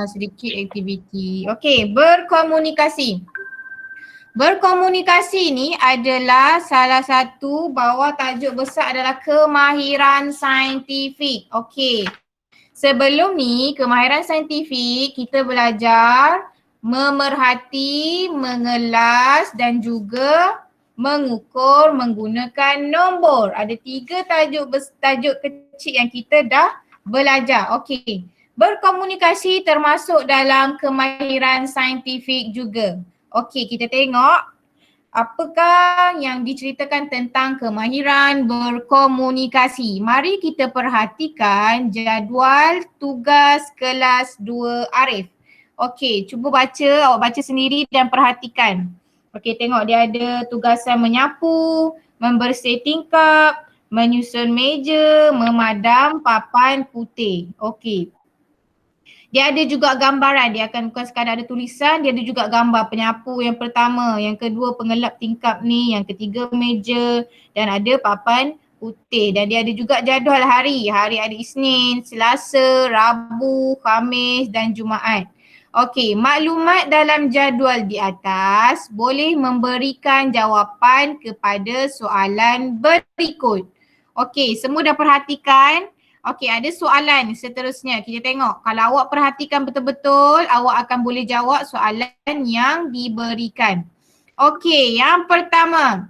sedikit aktiviti. Okey, berkomunikasi. Berkomunikasi ni adalah salah satu bawah tajuk besar adalah kemahiran saintifik. Okey. Sebelum ni kemahiran saintifik kita belajar memerhati, mengelas dan juga mengukur menggunakan nombor. Ada 3 tajuk kecil yang kita dah belajar. Okey. Berkomunikasi termasuk dalam kemahiran saintifik juga. Okey, kita tengok apakah yang diceritakan tentang kemahiran berkomunikasi. Mari kita perhatikan jadual tugas kelas 2 Arif. Okey, cuba awak baca sendiri dan perhatikan. Okey, tengok dia ada tugasan menyapu, membersih tingkap, menyusun meja, memadam papan putih. Okey. Dia ada juga gambaran, dia akan bukan sekadar ada tulisan, dia ada juga gambar penyapu yang pertama, yang kedua pengelap tingkap ni, yang ketiga meja dan ada papan putih. Dan dia ada juga jadual hari, hari ada Isnin, Selasa, Rabu, Khamis dan Jumaat. Okey, maklumat dalam jadual di atas boleh memberikan jawapan kepada soalan berikut. Okey, semua dah perhatikan? Okey, ada soalan seterusnya. Kita tengok. Kalau awak perhatikan betul-betul, awak akan boleh jawab soalan yang diberikan. Okey, yang pertama.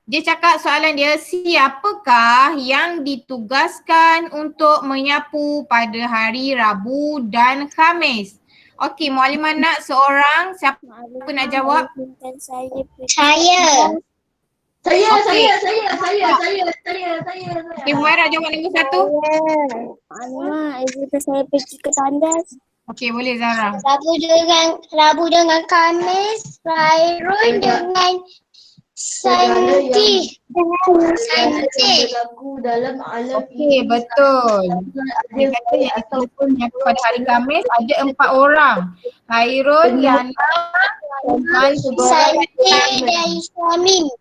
Dia cakap soalan dia, siapakah yang ditugaskan untuk menyapu pada hari Rabu dan Khamis? Okey, Muallimah nak seorang, siapa nak jawab? Saya. Saya. Okey, Humairah jawab nombor 1. Ibu saya pergi ke tandas. Okey, boleh Zara. Rabu dengan Khamis, Khairul dengan Santi. Okey, betul. Dia kata yang ditulisnya pada hari Khamis ada 4 orang. Khairul, Yana, Santi dan Ismail.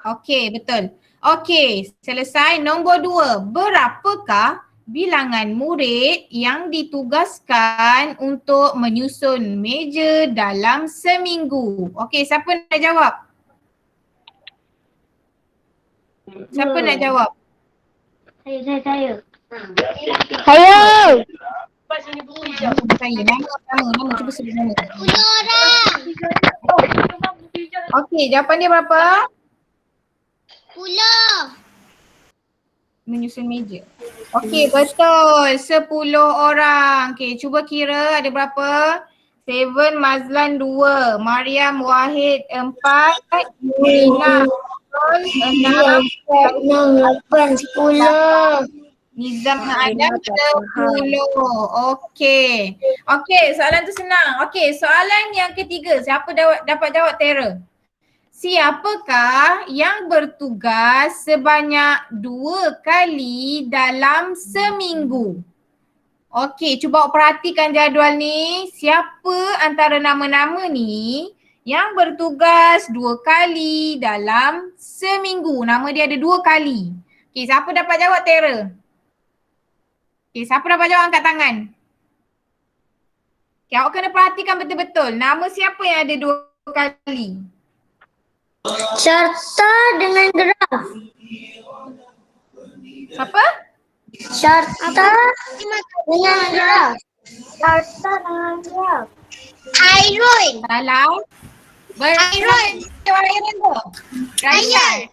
Okey, betul. Okey, selesai. Nombor 2. Berapakah bilangan murid yang ditugaskan untuk menyusun meja dalam seminggu? Okey, siapa nak jawab? Siapa nak jawab? Saya. Saya. Nama cuba sebut nama. 10 orang. Okey, jawapan dia berapa? 10. Menyusun meja. Okey, betul. 10 orang. Okey, cuba kira ada berapa? 7, Mazlan 2, Mariam Wahid 4, Nina 6, 8, 10. Nizam Adam 10. Okey. Okey, soalan tu senang. Okey, soalan yang ketiga. Siapa dapat jawab Tera? Siapakah yang bertugas sebanyak 2 kali dalam seminggu? Okey, cuba awak perhatikan jadual ni. Siapa antara nama-nama ni yang bertugas 2 kali dalam seminggu? Nama dia ada 2 kali. Okey, siapa dapat jawab Tera? Okey, siapa dapat jawab angkat tangan? Okey, awak kena perhatikan betul-betul. Nama siapa yang ada 2 kali? Syarta dengan Graf. Siapa? Syarta dengan Graf. Hairul. Salah. Hairul. Hairul tu. Ryan.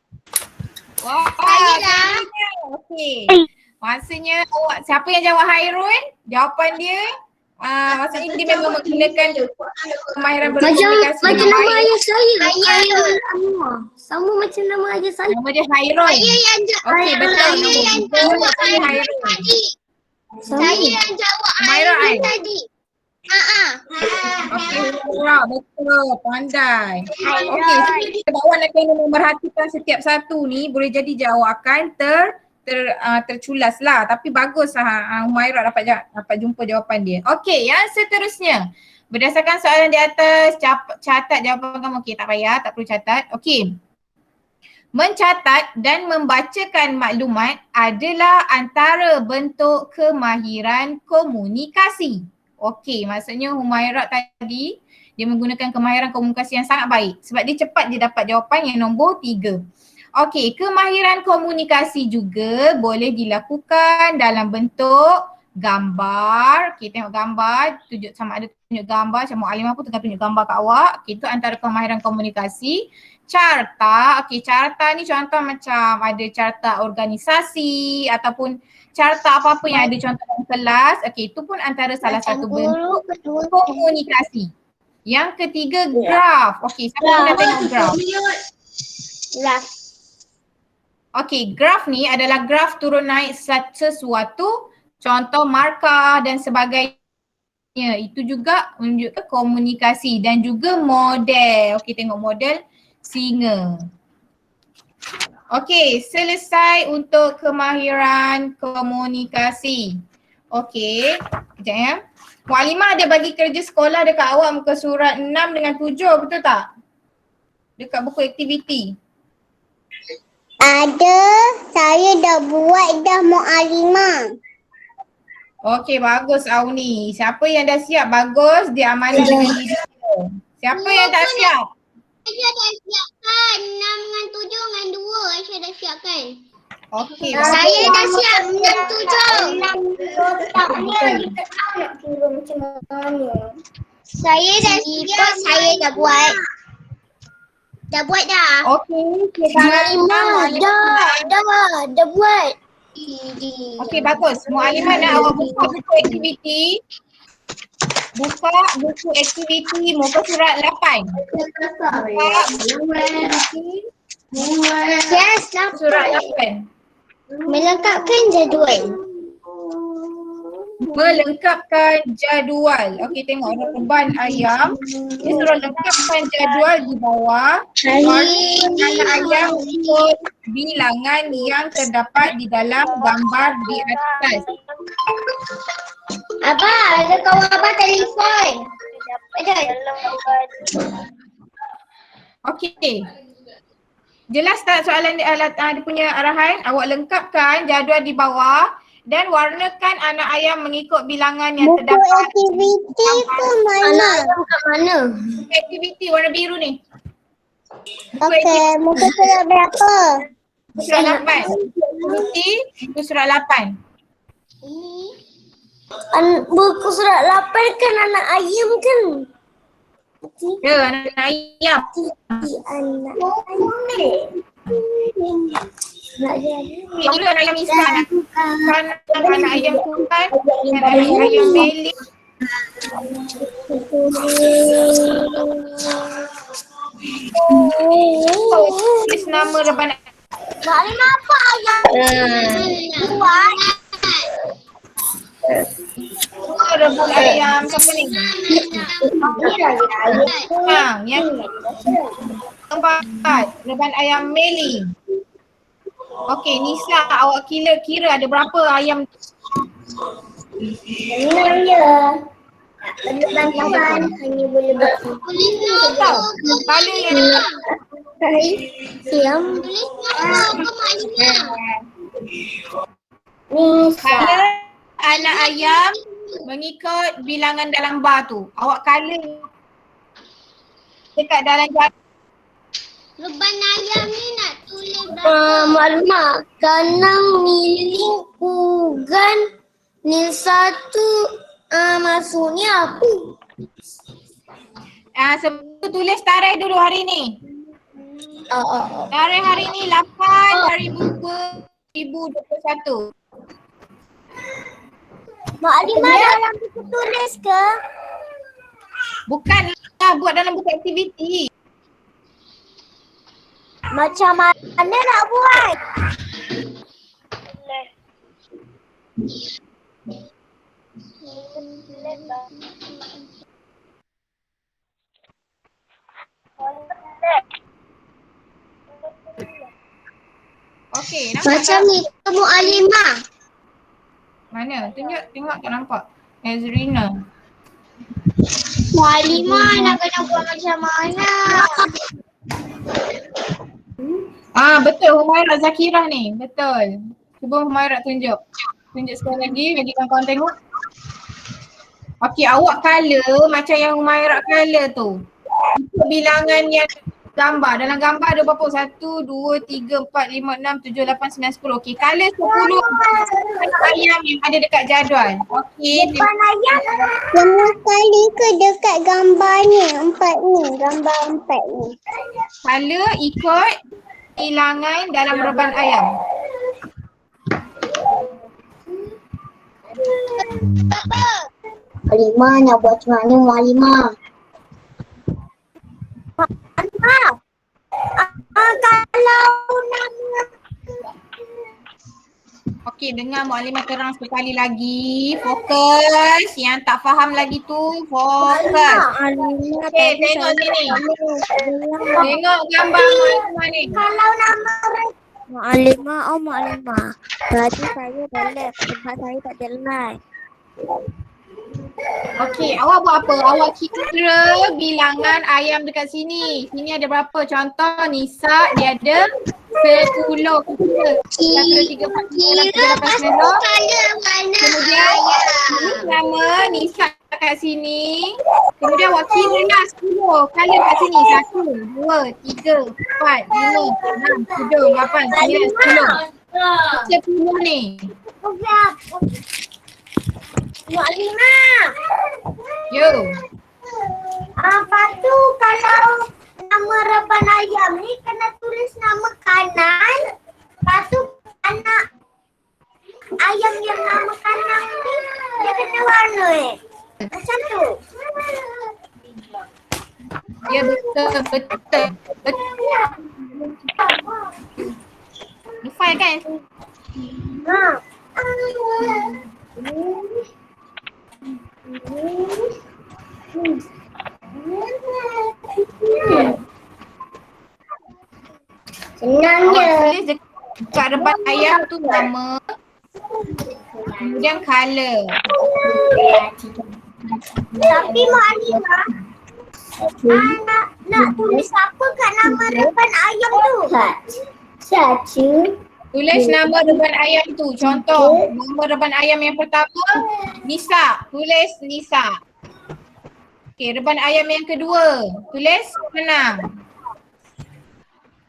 Wah, Saya lah. okey. Maksudnya awak, siapa yang jawab Hairul? Jawapan dia maksudnya dia memang menggunakan kemahiran berkomunikasi. Macam nama ayah saya. Sama macam nama ayah saya. Nama dia Hairul. Saya yang Okey, betul. jawab Hairul. tadi. Saya yang jawab Humairah, Hairul tadi. Okey, Humairah, betul. Pandai. Okey, so kita bawa nak kena memerhatikan setiap satu ni boleh jadi jawab akan terculas lah. Tapi bagus lah Humairah dapat jumpa jawapan dia. Okey, yang seterusnya. Berdasarkan soalan di atas, catat jawapan kamu. Okey, tak payah, tak perlu catat. Okey. Mencatat dan membacakan maklumat adalah antara bentuk kemahiran komunikasi. Okey, maksudnya Humaira tadi dia menggunakan kemahiran komunikasi yang sangat baik sebab dia cepat dia dapat jawapan yang nombor 3. Okey, kemahiran komunikasi juga boleh dilakukan dalam bentuk gambar. Okey, tengok gambar, tunjuk sama ada tunjuk gambar, macam Mu'allimah pun tengah tunjuk gambar kat awak. Okay, itu antara kemahiran komunikasi. Carta, okey, carta ni contoh macam ada carta organisasi ataupun carta apa-apa yang ada contoh dalam kelas. Okey, itu pun antara salah satu bentuk komunikasi. Yang ketiga, graf. Okey, siapa yang dah tengok graf? Graf. Okey, graf ni adalah graf turun naik sesuatu, contoh markah dan sebagainya. Itu juga menunjukkan komunikasi dan juga model. Okey, tengok model singa. Okey, selesai untuk kemahiran komunikasi. Okey, kejap ya. Mu'allimah ada bagi kerja sekolah dekat awak muka surat 6 dengan 7, betul tak? Dekat buku aktiviti. Ada, saya dah buat dah Mu'allimah. Okey, bagus Auni. Siapa yang dah siap bagus, dia amanah dengan diri dia. Siapa yang tak siap? Aisyah dah siapkan 6 dengan 7 dengan 2. Aisyah dah siapkan. Okey, Saya dah siap 6, 7. Saya dah siap, saya dah buat. Dah buat dah. Okey, sekarang Dah buat. okey, bagus. Mu'allimah nak awak buka buku aktiviti. Buka buku aktiviti muka surat 8. Buka aktiviti Yes, surat 8. melengkapkan jadual. Melengkapkan jadual. Okey, tengok reban ayam. Dia suruh lengkapkan jadual di bawah. Warna anak ayam ikut bilangan yang terdapat di dalam gambar di atas. Abah, ada kawan abah telefon. Ada. Okey. Jelas tak soalan dia punya arahan? Awak lengkapkan jadual di bawah dan warnakan anak ayam mengikut bilangan yang terdapat. Buku aktiviti tu mana? Anak ayam kat mana? Aktiviti warna biru ni. Okey, muka surat berapa? Buku surat 8. Aktiviti buku surat 8. Buku surat 8 kan anak ayam kan? Ya, anak ayam. Anak ayam. Ini anak ayam Islam. Anak ayam Tuhan dan anak ayam Meli. Tulis nama reban. Mu'allimah apa ayam? Buat. Reban ayam siapa ni? Yang keempat, reban ayam Meli. Okey, Nisa, awak kira ada berapa ayam? Senang je. Tak perlu bantuan, hanya boleh buat. Tahu? Kepala yang Siam. kala anak ayam mengikut bilangan dalam bar tu. Awak kala dekat dalam jalan. Reban ayam ni nak tulis berapa? Maklumah, kanang, miling, ugan, nil satu, maksudnya apa? Sebelum tulis tarikh dulu hari ni. Tarikh hari ni 8/2021. Maklumah dalam buku tulis ke? Bukanlah buat dalam buku aktiviti. Macam mana nak buat? Okey, nampak Macam tak? ni, Mu'allimah. Mana? Tunjuk, tengok tak nampak. Ezrina. Mu'allimah nak kena buat macam mana? Betul, Humaira Zakirah ni. Betul. Cuba Humaira tunjuk. Tunjuk sekali lagi, bagi kawan-kawan tengok. Okey, awak colour macam yang Humairah colour tu. Ikut bilangan yang gambar. Dalam gambar ada berapa? 1, 2, 3, 4, 5, 6, 7, 8, 9, 10. Okey, colour 10 ayam yang ada dekat jadual. Okey. Depan ayam. Semua kali ke dekat gambar ni? Empat ni. Gambar empat ni. Colour ikut bilangan dalam reban ayam. Halimah nak buat macam mana Halimah? Kalau nama Okey, dengar Mualimah terang sekali lagi. Fokus. Yang tak faham lagi tu, fokus. Okey, tengok sini. Tengok gambar Mualimah ni. Kalau nama Muklimah, oh Muklimah. Tadi saya balik sebab saya tak ada live. Okey, awak buat apa? Awak kira bilangan ayam dekat sini. Sini ada berapa? Contoh Nisa dia ada 10. Kita kira 3, 4, 5, 6, 7, 8, 9. Kemudian ini nama Nisa kat sini. Kemudian awak kira lah 10. Kali kat sini. 1, 2, 3, 4, 5, 6, 7, 8, 9, 10. 10 ni. Muklimah. Yo. Apa tu kalau nama reban ayam ni kena tulis nama kanan. Lepas tu anak ayam yang nama kanan ni dia kena warna macam tu. Ya betul. Nufai kan? Ha. Senang je. Awak tulis dekat reban ayam tu nama, kemudian colour. Tapi Mak Alimah nak tulis apa kat nama reban ayam tu? Satu. Tulis nama reban ayam tu. Contoh, nama reban ayam yang pertama Nisa. Tulis Nisa. Okey, reban ayam yang kedua. Tulis Senang.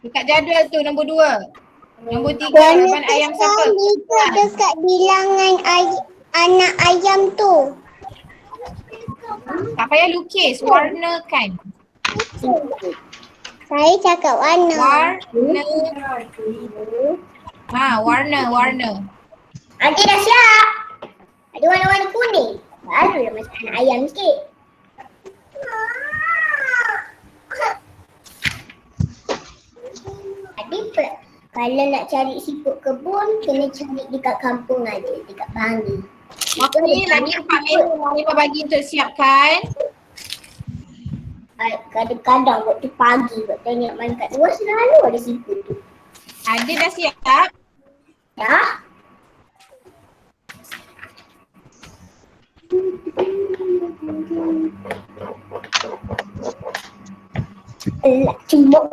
Dekat jadual tu nombor 2. Nombor 3 reban ayam siapa? Ikut dekat bilangan anak ayam tu. Tak payah lukis, warnakan. Saya cakap warna. Warna. Warna. Adik dah siap. Ada warna-warna kuning. Barulah macam anak ayam sikit. Adik kalau nak cari siput kebun, kena cari dekat kampung aja, dekat Bangi. Okey, lagi 4 minit Mualimah bagi untuk siapkan. Kadang-kadang waktu pagi, waktu tengok main kat luar selalu ada siput tu. Adik dah siap? Dah? Elak cimok.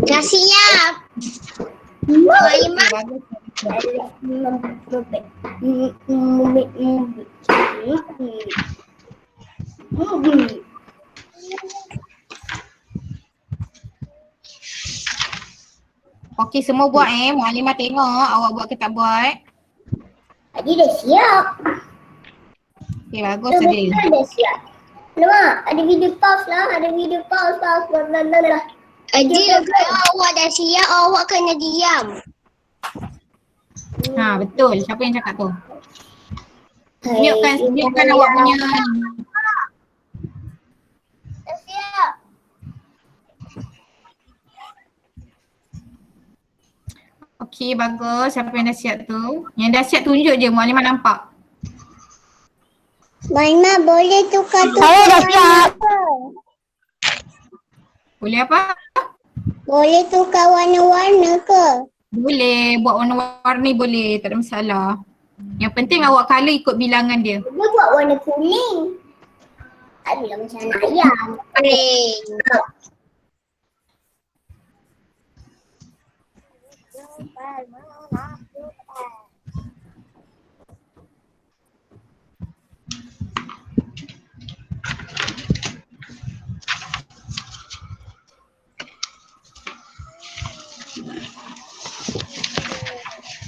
Dah siap. Maimah. Okey, semua buat Mualimah tengok awak buat ke tak buat. Adik dah siap. Okey, bagus Adik. Dah siap. Mak, ada video pause lah. Ada video pause. Blablabla. Adik, kalau awak dah siap, awak kena diam. Ha, betul. Siapa yang cakap tu? Sediakan awak punya. Dah siap. Okey, bagus. Siapa yang dah siap tu? Yang dah siap tunjuk je, Mualimah nampak. Maimah boleh tukar Saya dah siap. Boleh apa? Boleh tukar warna-warna ke? Boleh. Buat warna-warni boleh. Tak ada masalah. Yang penting awak colour ikut bilangan dia. Dia buat warna kuning. Aduh, macam anak ayam. Kuning.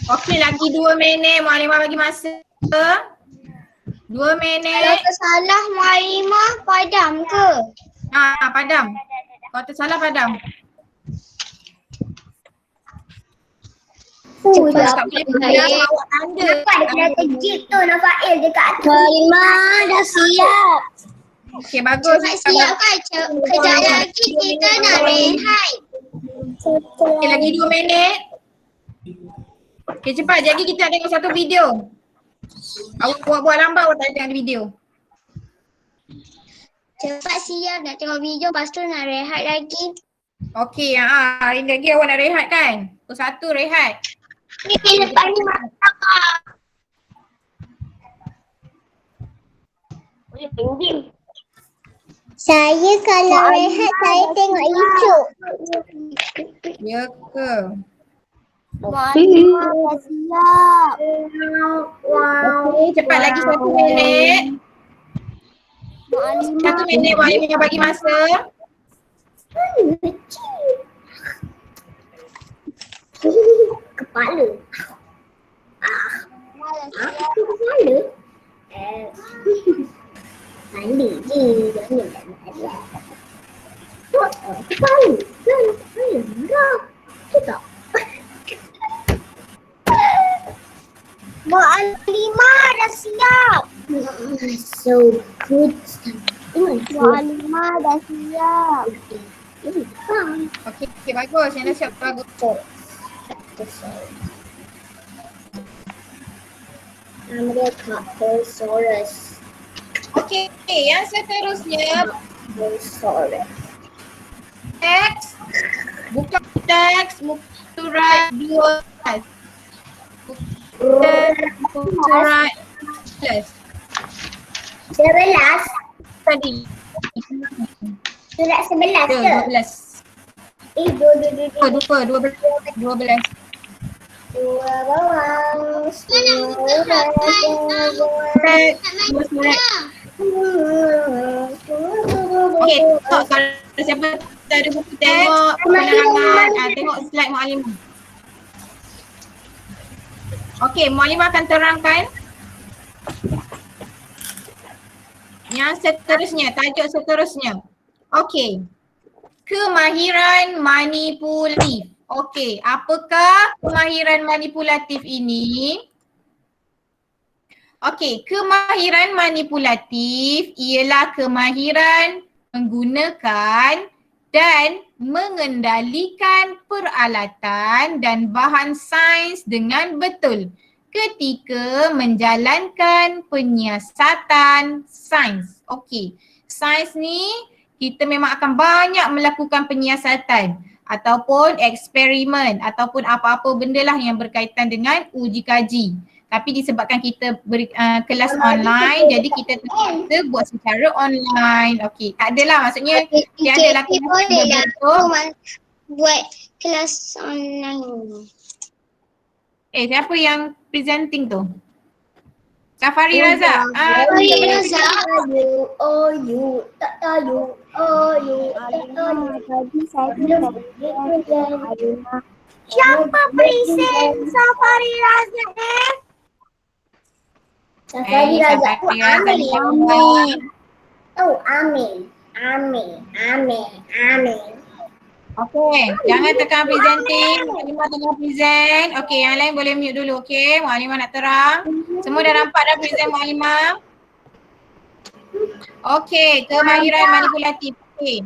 Okey, lagi 2 minit. Mualimah bagi masa. 2 minit. tersalah Mualimah padam ke? Padam. Kalau tersalah padam. Cepat. Tak boleh padam, awak tanda. Nampak ada kereta jeep tu nampak El dekat atas. Mualimah dah siap. Okey, bagus. Siap kan? Kejap lagi kita nak rehat. Okey, lagi 2 minit. Okey, cepat. Jadi kita nak tengok satu video. Awak buat lambat, awak tak ada tengok video. Cepat siap nak tengok video lepas tu nak rehat lagi. Okey, hari lagi awak nak rehat kan? Pukul 1 rehat. Ni lepas ni masak. Boleh pinggir. Saya kalau rehat saya tengok YouTube. Ya ke? Mualimah dah siap. Okey, cepat lagi 1 minit. 1 minit Mualimah bagi masa. Kepala. Kepala? Mandi je. Kepala. Enggak. Kita. Mualimah dah siap. So good. Mualimah dah siap. Okey, bagus. Yang dah siap bagus. Nama Carposaurus. Okey, yang seterusnya teks. Buka teks, muka surat 12. Surat 12. 11. Tadi. Surat 11 ke? 12. 12. 12. Dua bawang. Surat. Okey, tengok kalau siapa tak ada buku tengok penerangan, tengok slide Mualimah. Okey, Mualimah akan terangkan yang seterusnya, tajuk seterusnya. Okey, kemahiran manipulatif. Okey, apakah kemahiran manipulatif ini? Okey, kemahiran manipulatif ialah kemahiran menggunakan dan mengendalikan peralatan dan bahan sains dengan betul ketika menjalankan penyiasatan sains. Okey, sains ni kita memang akan banyak melakukan penyiasatan ataupun eksperimen ataupun apa-apa benda lah yang berkaitan dengan uji kaji. Tapi disebabkan kita beri kelas online, jadi kita terpaksa buat secara online. Okey, tak adalah maksudnya tiada lah kelas berbentuk. Buat kelas online. Siapa yang presenting tu? Safari Razak. Safari Razak. Tak tahu. Siapa present Safari Razak ni? Safari Razak tu Amin. Oh, Amin. Okey, jangan tekan presenting. Mualimah tengah present. Okey, yang lain boleh mute dulu. Okey, Mualimah nak terang. Semua dah nampak dah present Mualimah? Okey, kemahiran manipulatif. Okey.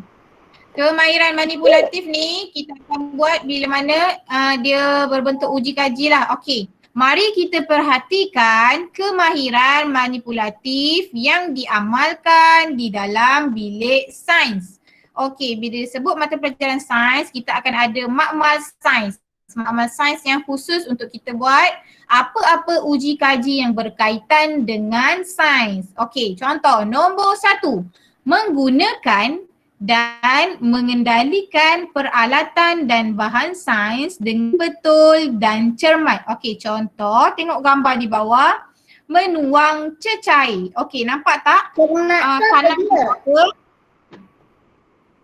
Kemahiran manipulatif ni kita akan buat bila mana dia berbentuk uji kaji lah. Okey. Mari kita perhatikan kemahiran manipulatif yang diamalkan di dalam bilik sains. Okey, bila disebut mata pelajaran sains, kita akan ada makmal sains. Makmal sains yang khusus untuk kita buat apa-apa uji kaji yang berkaitan dengan sains. Okey, contoh nombor 1. Menggunakan dan mengendalikan peralatan dan bahan sains dengan betul dan cermat. Okey, contoh tengok gambar di bawah. Menuang cecair. Okey, nampak tak? Kanang apa?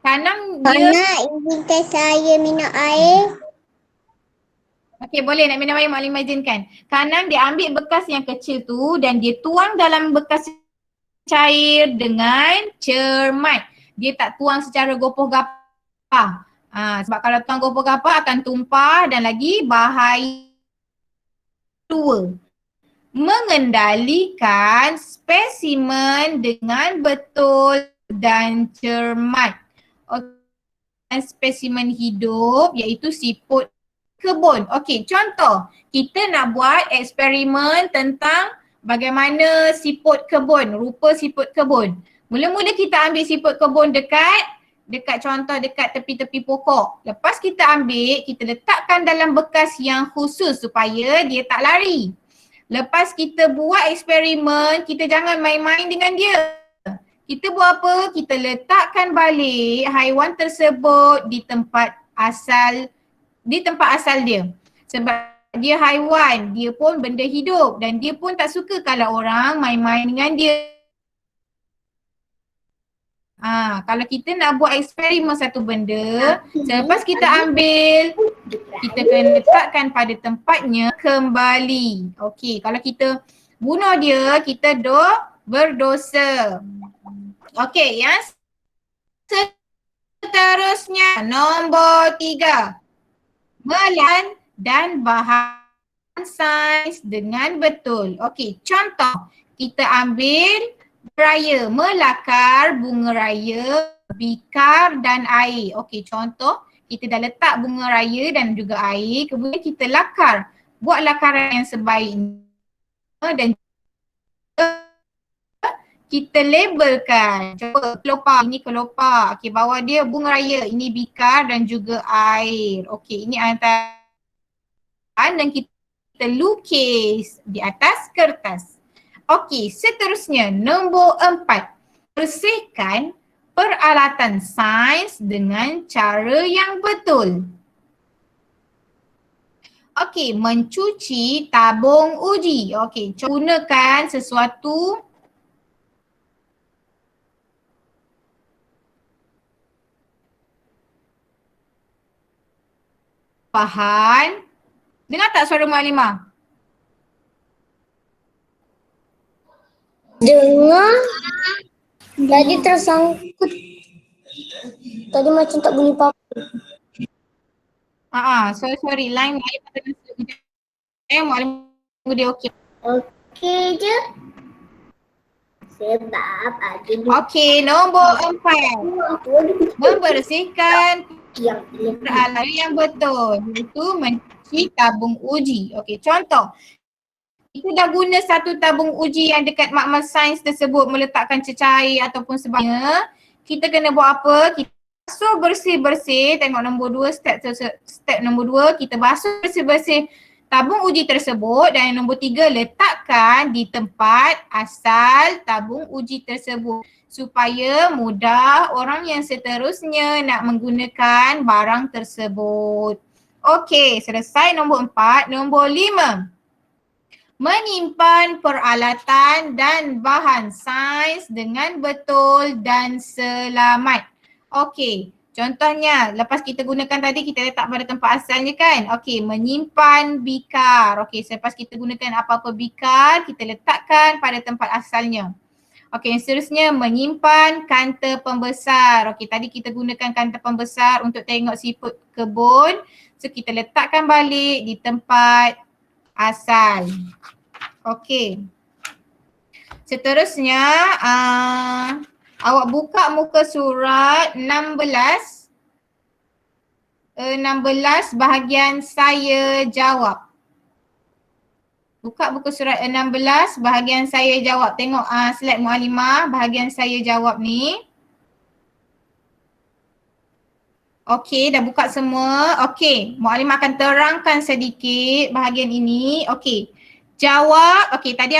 Kanang dia. Nak izinkan saya minum air? Okey, boleh nak minum air Maklimah izinkan. Kanan dia ambil bekas yang kecil tu dan dia tuang dalam bekas cair dengan cermat. Dia tak tuang secara gopoh gapah. Sebab kalau tuang gopoh gapah akan tumpah dan lagi bahaya. Dua, mengendalikan spesimen dengan betul dan cermat. Spesimen hidup iaitu siput kebun. Okey, contoh kita nak buat eksperimen tentang bagaimana siput kebun, rupa siput kebun. Mula-mula kita ambil siput kebun dekat contoh dekat tepi-tepi pokok. Lepas kita ambil, kita letakkan dalam bekas yang khusus supaya dia tak lari. Lepas kita buat eksperimen, kita jangan main-main dengan dia. Kita buat apa? Kita letakkan balik haiwan tersebut di tempat asal dia. Sebab dia haiwan, dia pun benda hidup dan dia pun tak suka kalau orang main-main dengan dia. Kalau kita nak buat eksperimen satu benda, selepas kita ambil, kita kena letakkan pada tempatnya kembali. Okey, kalau kita bunuh dia, kita berdosa. Okey, yang seterusnya nombor 3. Melayan dan bahan sains dengan betul. Okey, contoh kita ambil raya, melakar, bunga raya, bikar dan air. Okey, contoh kita dah letak bunga raya dan juga air, kemudian kita lakar. Buat lakaran yang sebaiknya dan kita labelkan. Coba kelopak, ini kelopak. Okey, bawah dia bunga raya, ini bikar dan juga air. Okey, ini antara dan kita lukis di atas kertas. Okey, seterusnya nombor 4. Bersihkan peralatan sains dengan cara yang betul. Okey, mencuci tabung uji. Okey, gunakan sesuatu bahan. Dengar tak suara Maklimah? Dengar. Tadi tersangkut. Tadi macam tak bunyi apa-apa. Sorry. Line Maklimah tengah sekejap. Maklimah dia okey. Okey je. Sebab ada Okey, nombor 4. Membersihkan peralatan yang betul, iaitu mencuci tabung uji. Okey, contoh kita dah guna satu tabung uji yang dekat makmal sains tersebut meletakkan cecair ataupun sebagainya. Kita kena buat apa? Kita basuh bersih-bersih. Tengok nombor 2, step nombor 2, kita basuh bersih-bersih tabung uji tersebut dan nombor 3, letakkan di tempat asal tabung uji tersebut supaya mudah orang yang seterusnya nak menggunakan barang tersebut. Okey, selesai nombor 4. Nombor 5. Menyimpan peralatan dan bahan sains dengan betul dan selamat. Okey, contohnya lepas kita gunakan tadi kita letak pada tempat asalnya kan. Okey, menyimpan bikar. Okey, selepas kita gunakan apa-apa bikar, kita letakkan pada tempat asalnya. Okey, seterusnya menyimpan kanta pembesar. Okey, tadi kita gunakan kanta pembesar untuk tengok siput kebun. So kita letakkan balik di tempat asal. Okey. Seterusnya awak buka muka surat 16 bahagian saya jawab. Buka buku surat 16 bahagian saya jawab. Tengok slide Maklimah bahagian saya jawab ni. Okey, dah buka semua. Okey, Maklimah akan terangkan sedikit bahagian ini. Okey. Jawab, okey tadi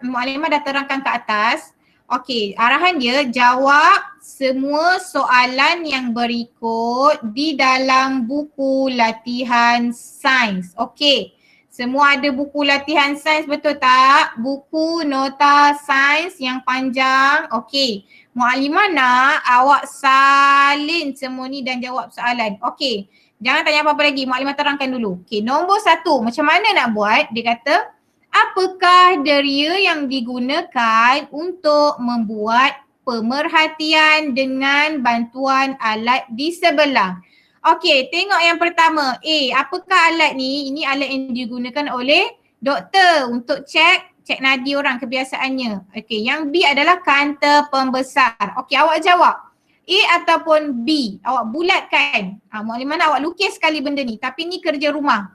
Maklimah dah terangkan ke atas. Okey, arahan dia jawab semua soalan yang berikut di dalam buku latihan sains. Okey, semua ada buku latihan sains betul tak? Buku nota sains yang panjang. Okey, Maklimah nak awak salin semua ni dan jawab soalan. Okey, Jangan tanya apa-apa lagi, Mukadimah terangkan dulu. Okey, nombor 1, macam mana nak buat? Dia kata, apakah deria yang digunakan untuk membuat pemerhatian dengan bantuan alat di sebelah? Okey, tengok yang pertama. Apakah alat ni? Ini alat yang digunakan oleh doktor untuk cek nadi orang kebiasaannya. Okey, yang B adalah kanta pembesar. Okey, awak jawab. A ataupun B. Awak bulatkan. Mukadimah nak awak lukis sekali benda ni. Tapi ni kerja rumah.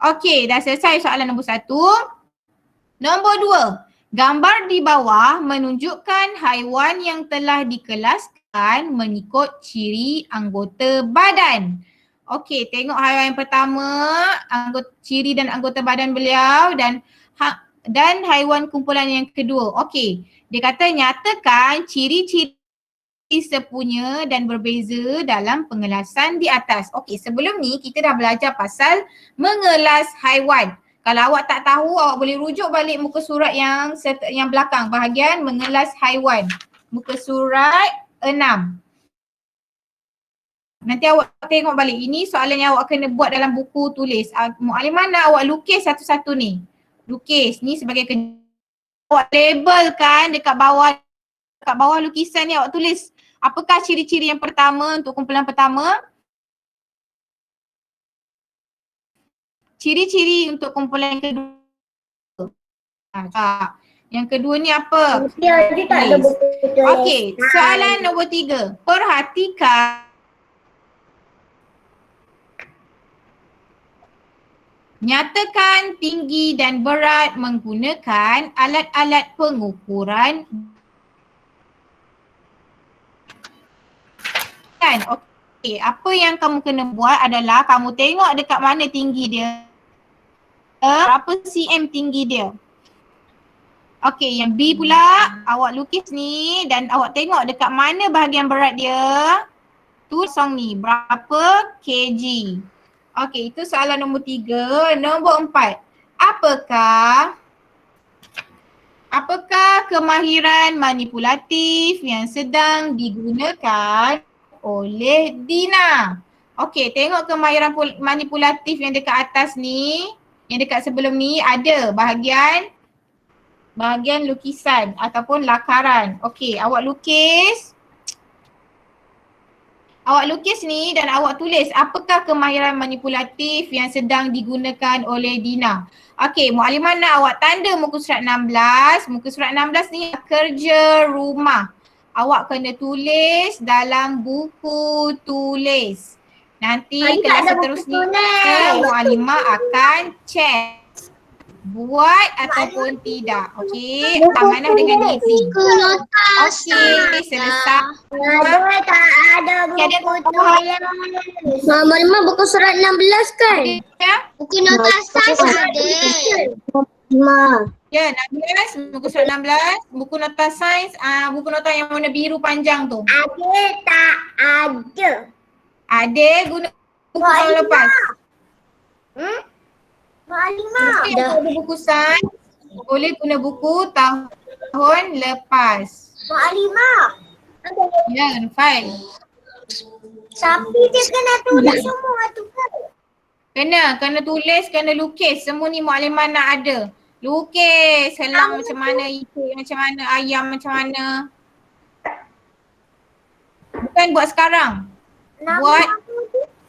Okey, dah selesai soalan nombor 1. Nombor 2. Gambar di bawah menunjukkan haiwan yang telah dikelaskan mengikut ciri anggota badan. Okey, tengok haiwan yang pertama, ciri dan anggota badan beliau dan haiwan kumpulan yang kedua. Okey, dia kata nyatakan ciri-ciri sepunya dan berbeza dalam pengelasan di atas. Okey, sebelum ni kita dah belajar pasal mengelas haiwan. Kalau awak tak tahu, awak boleh rujuk balik muka surat yang belakang, bahagian mengelas haiwan. Muka surat 6. Nanti awak tengok balik. Ini soalan yang awak kena buat dalam buku tulis. Mukadimah nak awak lukis satu-satu ni. Lukis ni sebagai kerja. Awak labelkan dekat bawah lukisan ni awak tulis apakah ciri-ciri yang pertama untuk kumpulan pertama. Ciri-ciri untuk kumpulan yang kedua. Yang kedua ni apa? Okey, soalan nombor 3. Perhatikan. Nyatakan tinggi dan berat menggunakan alat-alat pengukuran. Okey, apa yang kamu kena buat adalah kamu tengok dekat mana tinggi dia. Berapa cm tinggi dia. Okey, yang B pula awak lukis ni dan awak tengok dekat mana bahagian berat dia. Tulis ni berapa kg. Okey, itu soalan nombor 3. Nombor 4. Apakah kemahiran manipulatif yang sedang digunakan oleh Dina? Okey, tengok kemahiran manipulatif yang dekat atas ni, yang dekat sebelum ni ada bahagian lukisan ataupun lakaran. Okey, awak lukis ni dan awak tulis apakah kemahiran manipulatif yang sedang digunakan oleh Dina. Okey, Mukadimah nak awak tanda muka surat 16. Muka surat 16 ni kerja rumah. Awak kena tulis dalam buku tulis. Nanti kelas seterusnya Mukadimah akan cek buat ataupun tidak. Okey, amanah dengan Izzy. Okey, selesai. Tak ada buku tulis. Mama buku surat 16 kan? Buku nota saiz ada. Ya, 16, buku surat 16, buku nota sains, buku nota yang warna biru panjang tu. Ada tak ada? Ada, guna buku tahun lepas. Mukadimah. Ada buku sains, boleh guna buku tahun lepas. Mukadimah. Ya, fine. Tapi dia kena tulis semua tu kan? Kena tulis, kena lukis. Semua ni Mukadimah nak ada. Lukis, helang macam mana, itik macam mana, ayam macam mana. Bukan buat sekarang. Buat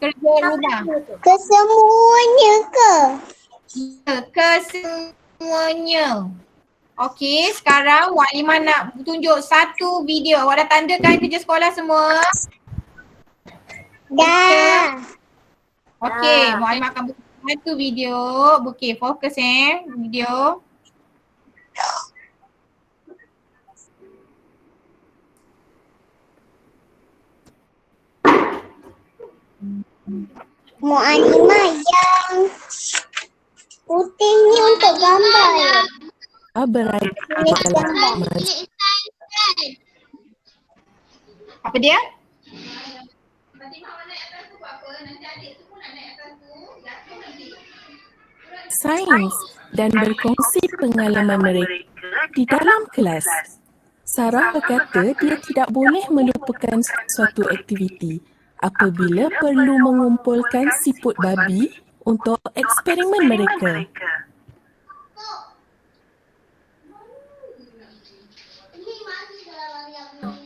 kerja rumah. Kesemuanya ke? Kesemuanya. Okey, sekarang Mukadimah nak tunjuk satu video. Awak dah tandakan kerja sekolah semua? Dah. Okey, Mukadimah akan buka satu video. Okey, fokus video. Mukadimah yang putih ni untuk gambar. Berada dalam Apa dia? sains dan berkongsi pengalaman mereka di dalam kelas. Sarah berkata dia tidak boleh melupakan suatu aktiviti apabila perlu mengumpulkan siput babi untuk eksperimen mereka.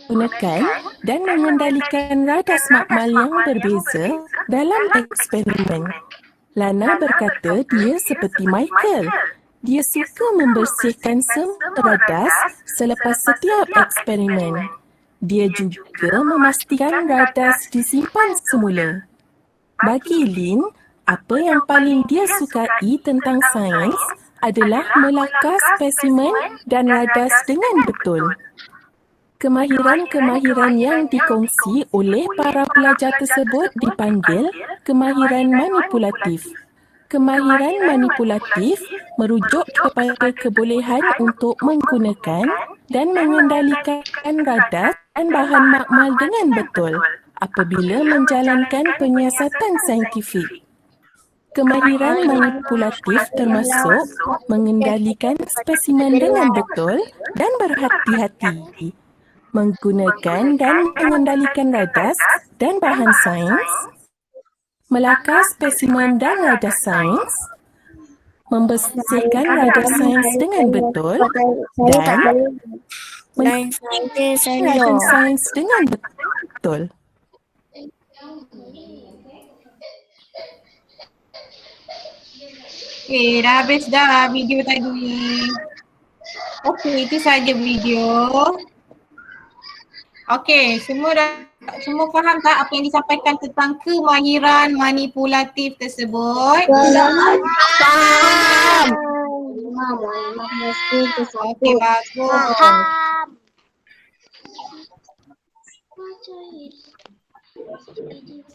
Gunakan dan mengendalikan radas makmal yang berbeza dalam eksperimen. Lana berkata dia seperti Michael. Dia suka membersihkan semua radas selepas setiap eksperimen. Dia juga memastikan radas disimpan semula. Bagi Lynn, apa yang paling dia sukai tentang sains adalah melakar spesimen dan radas dengan betul. Kemahiran-kemahiran yang dikongsi oleh para pelajar tersebut dipanggil kemahiran manipulatif. Kemahiran manipulatif merujuk kepada kebolehan untuk menggunakan dan mengendalikan radas dan bahan makmal dengan betul apabila menjalankan penyiasatan saintifik. Kemahiran manipulatif termasuk mengendalikan spesimen dengan betul dan berhati-hati, menggunakan dan mengendalikan radas dan bahan sains, melakar spesimen dan radas sains, membersihkan radas sains dengan betul dan Saintis radas sains dengan betul. Okay, dah habis dah video tadi. Okay, itu saja video. Okay, semua faham tak apa yang disampaikan tentang kemahiran manipulatif tersebut? Faham. Okay, bagus.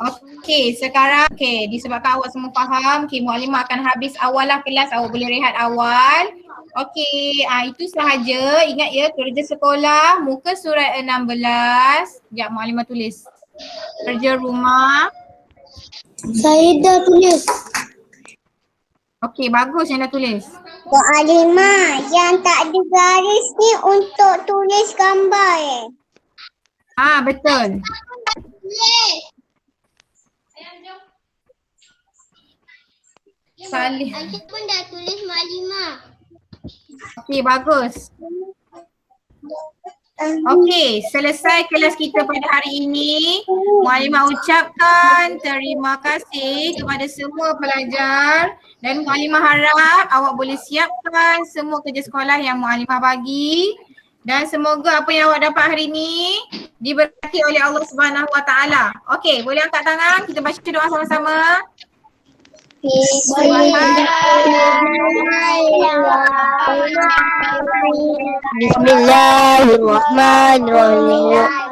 Okey, sekarang disebabkan awak semua faham, Muallimah akan habis awalah kelas, awak boleh rehat awal. Okey, itu sahaja. Ingat ya, kerja sekolah muka surat 16. Sekejap Muallimah tulis. Kerja rumah. Saya dah tulis. Okey, bagus yang dah tulis. Muallimah, yang tak ada garis ni untuk tulis gambar Betul. Salih. Saya pun dah tulis Muallimah. Okey, bagus. Okey, selesai kelas kita pada hari ini. Muallimah ucapkan terima kasih kepada semua pelajar dan Muallimah harap awak boleh siapkan semua kerja sekolah yang Muallimah bagi dan semoga apa yang awak dapat hari ini diberkati oleh Allah Subhanahu Wa Taala. Okey, boleh angkat tangan, kita baca doa sama-sama. Bismillahirrahmanirrahim.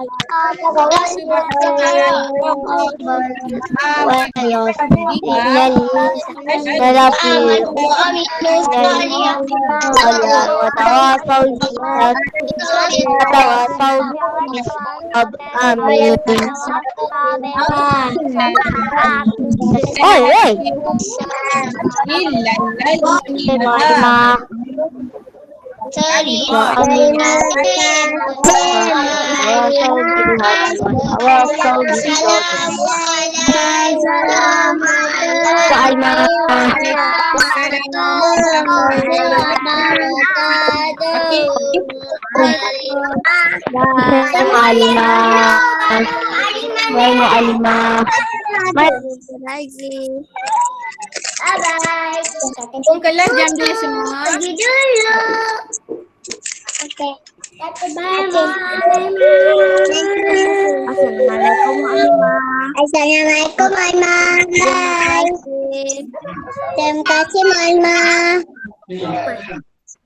Bye-bye. Tunggu kelas jam 2 semua. Pergi dulu. Okey. Bye-bye. Assalamualaikum Muallimah. Assalamualaikum Muallimah. Bye. Terima kasih Muallimah.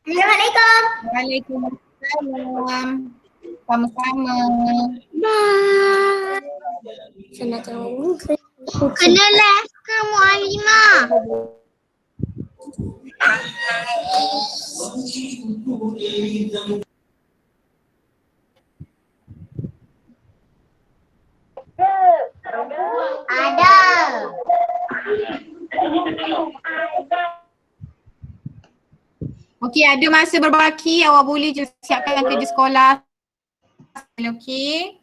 Assalamualaikum. Waalaikumsalam. Sama-sama. Bye. Kena les ke Muallimah? Ada. Okey, ada masa berbaki, awak boleh je siapkan kerja sekolah. Okey.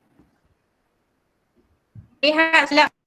Lihat slide